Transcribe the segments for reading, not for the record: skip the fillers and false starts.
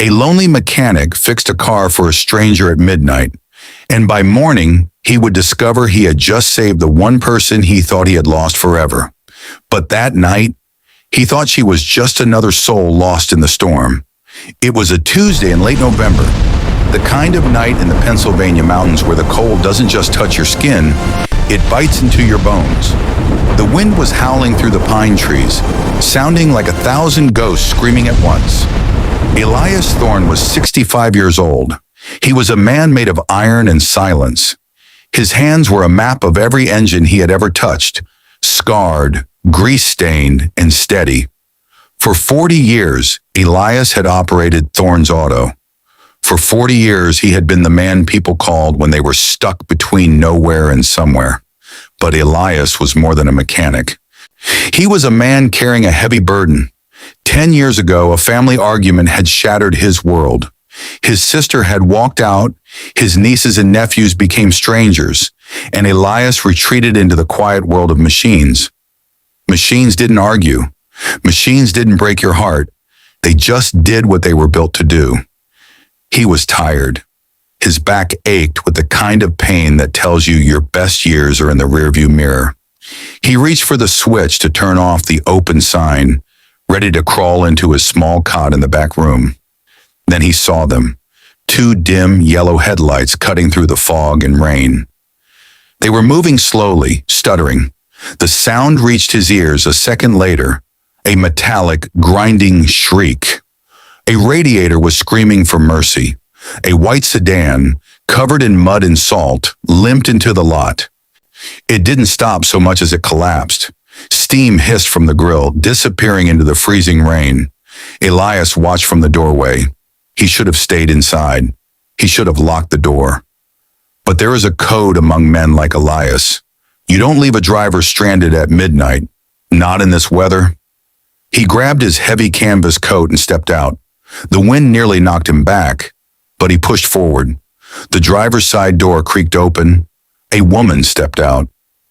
A lonely mechanic fixed a car for a stranger at midnight, and by morning, he would discover he had just saved the one person he thought he had lost forever. But that night, he thought she was just another soul lost in the storm. It was a Tuesday in late November, the kind of night in the Pennsylvania mountains where the cold doesn't just touch your skin, it bites into your bones. The wind was howling through the pine trees, sounding like 1,000 ghosts screaming at once. Elias Thorne was 65 years old. He was a man made of iron and silence. His hands were a map of every engine he had ever touched, scarred, grease-stained, and steady. For 40 years, Elias had operated Thorne's Auto. For 40 years, he had been the man people called when they were stuck between nowhere and somewhere. But Elias was more than a mechanic. He was a man carrying a heavy burden. 10 years ago, a family argument had shattered his world. His sister had walked out, his nieces and nephews became strangers, and Elias retreated into the quiet world of machines. Machines didn't argue. Machines didn't break your heart. They just did what they were built to do. He was tired. His back ached with the kind of pain that tells you your best years are in the rearview mirror. He reached for the switch to turn off the open sign, ready to crawl into his small cot in the back room. Then he saw them, two dim yellow headlights cutting through the fog and rain. They were moving slowly, stuttering. The sound reached his ears a second later, a metallic, grinding shriek. A radiator was screaming for mercy. A white sedan, covered in mud and salt, limped into the lot. It didn't stop so much as it collapsed. Steam hissed from the grill, disappearing into the freezing rain. Elias watched from the doorway. He should have stayed inside. He should have locked the door. But there is a code among men like Elias. You don't leave a driver stranded at midnight, not in this weather. He grabbed his heavy canvas coat and stepped out. The wind nearly knocked him back, but he pushed forward. The driver's side door creaked open. A woman stepped out.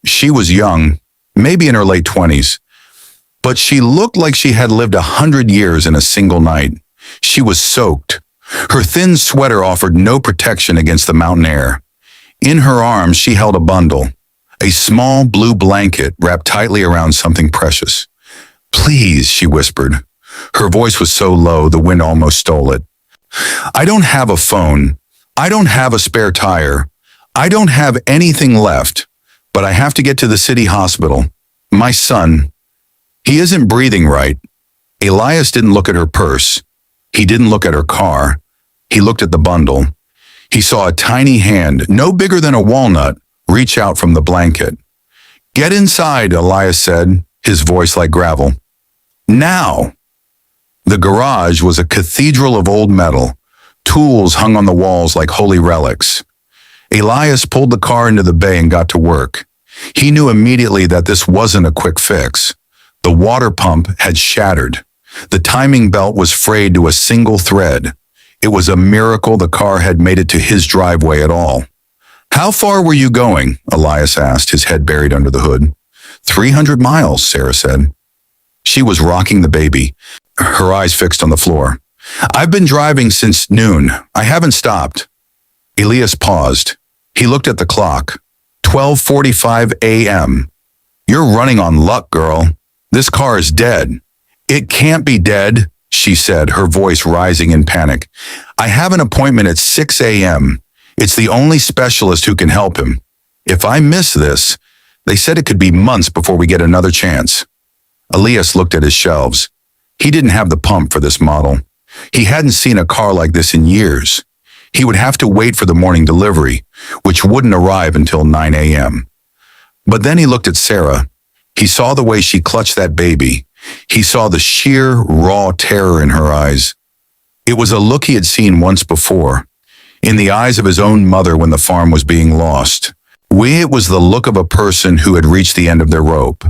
She was young, maybe in her late 20s, but she looked like she had lived 100 years in a single night. She was soaked. Her thin sweater offered no protection against the mountain air. In her arms, she held a bundle, a small blue blanket wrapped tightly around something precious. "Please," she whispered. Her voice was so low the wind almost stole it. "I don't have a phone. I don't have a spare tire. I don't have anything left, but I have to get to the city hospital. My son, he isn't breathing right." Elias didn't look at her purse. He didn't look at her car. He looked at the bundle. He saw a tiny hand, no bigger than a walnut, reach out from the blanket. "Get inside," Elias said, his voice like gravel. "Now!" The garage was a cathedral of old metal. Tools hung on the walls like holy relics. Elias pulled the car into the bay and got to work. He knew immediately that this wasn't a quick fix. The water pump had shattered. The timing belt was frayed to a single thread. It was a miracle the car had made it to his driveway at all. "How far were you going?" Elias asked, his head buried under the hood. 300 miles, Sarah said. She was rocking the baby, her eyes fixed on the floor. "I've been driving since noon. I haven't stopped." Elias paused. He looked at the clock. 12:45 a.m. "You're running on luck, girl. This car is dead." "It can't be dead," she said, her voice rising in panic. "I have an appointment at 6 a.m. It's the only specialist who can help him. If I miss this, they said it could be months before we get another chance." Elias looked at his shelves. He didn't have the pump for this model. He hadn't seen a car like this in years. He would have to wait for the morning delivery, which wouldn't arrive until 9 a.m. But then he looked at Sarah. He saw the way she clutched that baby. He saw the sheer, raw terror in her eyes. It was a look he had seen once before, in the eyes of his own mother when the farm was being lost. It was the look of a person who had reached the end of their rope.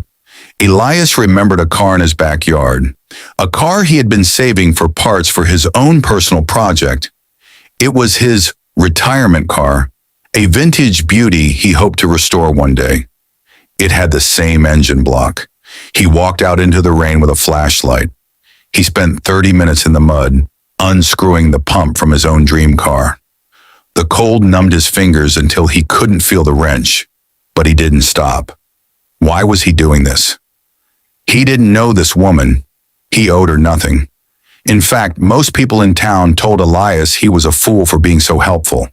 Elias remembered a car in his backyard, a car he had been saving for parts for his own personal project. It was his retirement car, a vintage beauty he hoped to restore one day. It had the same engine block. He walked out into the rain with a flashlight. He spent 30 minutes in the mud. unscrewing the pump from his own dream car. The cold numbed his fingers until he couldn't feel the wrench, but he didn't stop. Why was he doing this? He didn't know this woman. He owed her nothing. In fact, most people in town told Elias he was a fool for being so helpful.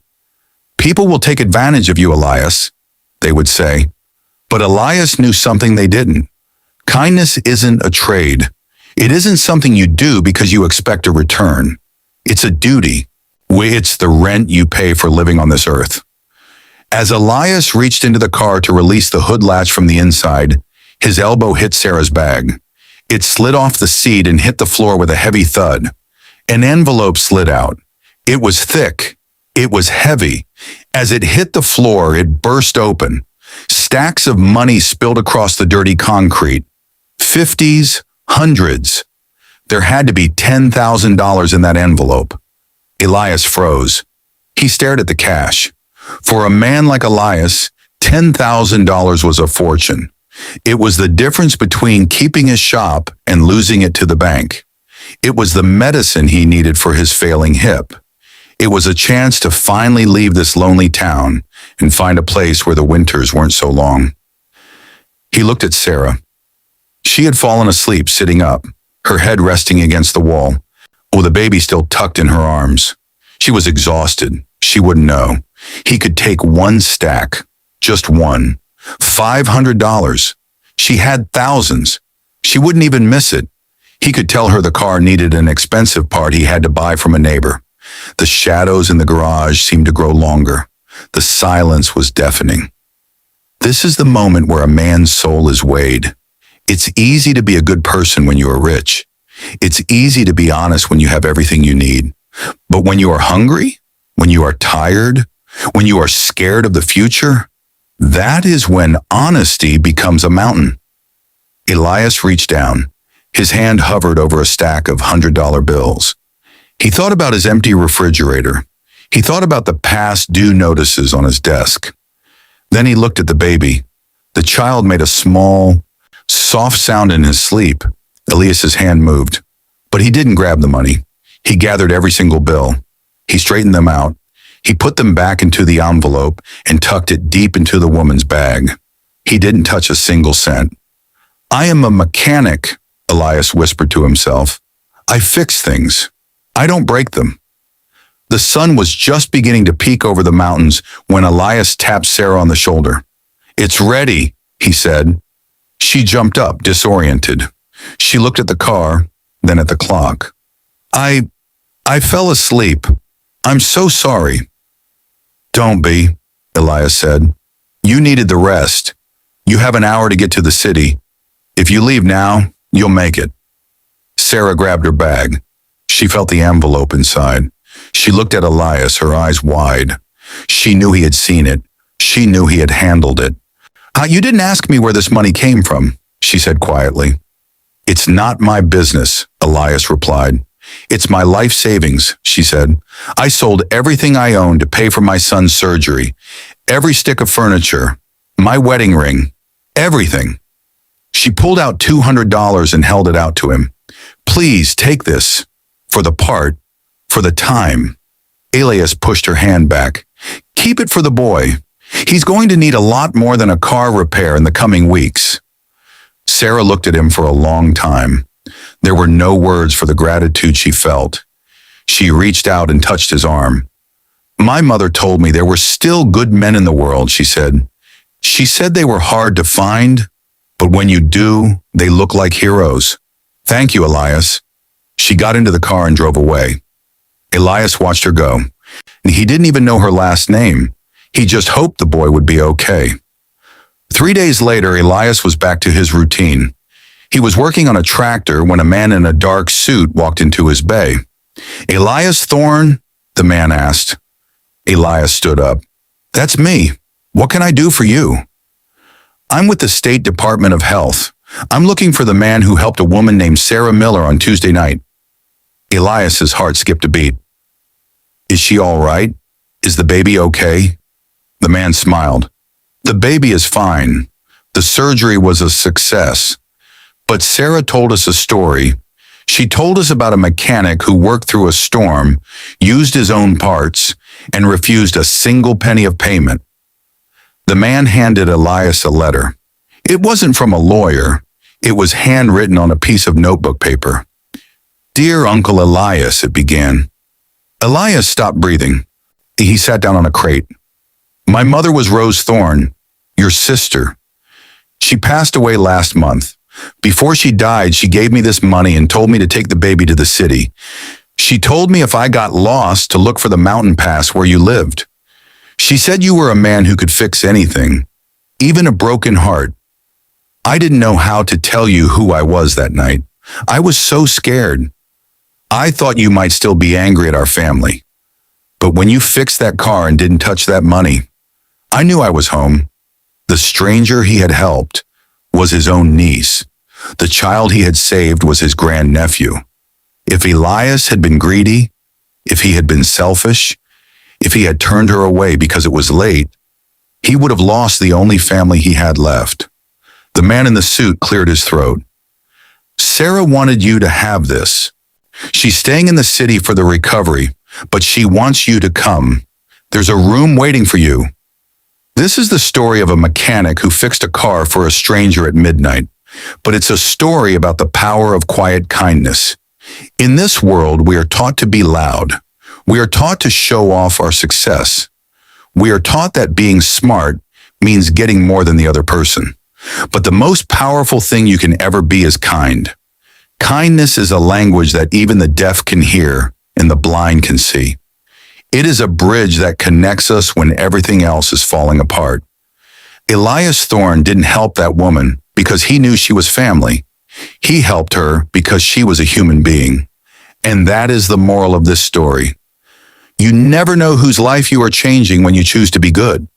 "People will take advantage of you, Elias," they would say. But Elias knew something they didn't. Kindness isn't a trade. It isn't something you do because you expect a return. It's a duty. It's the rent you pay for living on this earth. As Elias reached into the car to release the hood latch from the inside, his elbow hit Sarah's bag. It slid off the seat and hit the floor with a heavy thud. An envelope slid out. It was thick. It was heavy. As it hit the floor, it burst open. Stacks of money spilled across the dirty concrete. 50s, hundreds. There had to be $10,000 in that envelope. Elias froze. He stared at the cash. For a man like Elias, $10,000 was a fortune. It was the difference between keeping his shop and losing it to the bank. It was the medicine he needed for his failing hip. It was a chance to finally leave this lonely town and find a place where the winters weren't so long. He looked at Sarah. She had fallen asleep sitting up, her head resting against the wall, with the baby still tucked in her arms. She was exhausted. She wouldn't know. He could take one stack, just one. $500. She had thousands. She wouldn't even miss it. He could tell her the car needed an expensive part he had to buy from a neighbor. The shadows in the garage seemed to grow longer. The silence was deafening. This is the moment where a man's soul is weighed. It's easy to be a good person when you are rich. It's easy to be honest when you have everything you need. But when you are hungry, when you are tired, when you are scared of the future, that is when honesty becomes a mountain. Elias reached down. His hand hovered over a stack of $100 bills. He thought about his empty refrigerator. He thought about the past due notices on his desk. Then he looked at the baby. The child made a small, soft sound in his sleep. Elias's hand moved, but he didn't grab the money. He gathered every single bill. He straightened them out. He put them back into the envelope and tucked it deep into the woman's bag. He didn't touch a single cent. "I am a mechanic," Elias whispered to himself. "I fix things. I don't break them." The sun was just beginning to peek over the mountains when Elias tapped Sarah on the shoulder. "It's ready," he said. She jumped up, disoriented. She looked at the car, then at the clock. I fell asleep. I'm so sorry." "Don't be," Elias said. "You needed the rest. You have an hour to get to the city. If you leave now, you'll make it." Sarah grabbed her bag. She felt the envelope inside. She looked at Elias, her eyes wide. She knew he had seen it. She knew he had handled it. "You didn't ask me where this money came from," she said quietly. "It's not my business," Elias replied. "It's my life savings," she said. "I sold everything I owned to pay for my son's surgery. Every stick of furniture, my wedding ring, everything." She pulled out $200 and held it out to him. "Please take this. For the part. For the time." Elias pushed her hand back. "Keep it for the boy. He's going to need a lot more than a car repair in the coming weeks." Sarah looked at him for a long time. There were no words for the gratitude she felt. She reached out and touched his arm. "My mother told me there were still good men in the world," she said. "She said they were hard to find, but when you do, they look like heroes. Thank you, Elias." She got into the car and drove away. Elias watched her go. He didn't even know her last name. He just hoped the boy would be okay. 3 days later, Elias was back to his routine. He was working on a tractor when a man in a dark suit walked into his bay. "Elias Thorne?" the man asked. Elias stood up. "That's me. What can I do for you?" "I'm with the State Department of Health. I'm looking for the man who helped a woman named Sarah Miller on Tuesday night." Elias's heart skipped a beat. "Is she all right? Is the baby okay?" The man smiled. "The baby is fine. The surgery was a success. But Sarah told us a story. She told us about a mechanic who worked through a storm, used his own parts, and refused a single penny of payment. The man handed Elias a letter. It wasn't from a lawyer. It was handwritten on a piece of notebook paper. "Dear Uncle Elias," it began. Elias stopped breathing. He sat down on a crate. "My mother was Rose Thorne, your sister. She passed away last month. Before she died, she gave me this money and told me to take the baby to the city. She told me if I got lost to look for the mountain pass where you lived. She said you were a man who could fix anything, even a broken heart. I didn't know how to tell you who I was that night. I was so scared. I thought you might still be angry at our family. But when you fixed that car and didn't touch that money, I knew I was home." The stranger he had helped was his own niece. The child he had saved was his grandnephew. If Elias had been greedy, if he had been selfish, if he had turned her away because it was late, he would have lost the only family he had left. The man in the suit cleared his throat. "Sarah wanted you to have this. She's staying in the city for the recovery, but she wants you to come. There's a room waiting for you." This is the story of a mechanic who fixed a car for a stranger at midnight, but it's a story about the power of quiet kindness. In this world, we are taught to be loud. We are taught to show off our success. We are taught that being smart means getting more than the other person. But the most powerful thing you can ever be is kind. Kindness is a language that even the deaf can hear and the blind can see. It is a bridge that connects us when everything else is falling apart. Elias Thorne didn't help that woman because he knew she was family. He helped her because she was a human being. And that is the moral of this story. You never know whose life you are changing when you choose to be good.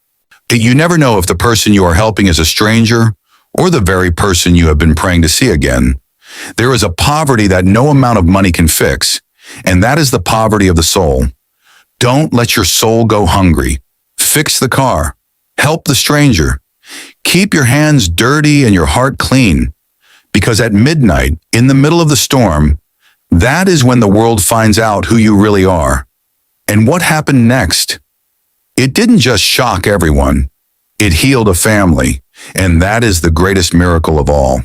You never know if the person you are helping is a stranger or the very person you have been praying to see again. There is a poverty that no amount of money can fix, and that is the poverty of the soul. Don't let your soul go hungry. Fix the car. Help the stranger. Keep your hands dirty and your heart clean, because at midnight, in the middle of the storm, that is when the world finds out who you really are. And what happened next? It didn't just shock everyone. It healed a family, and that is the greatest miracle of all.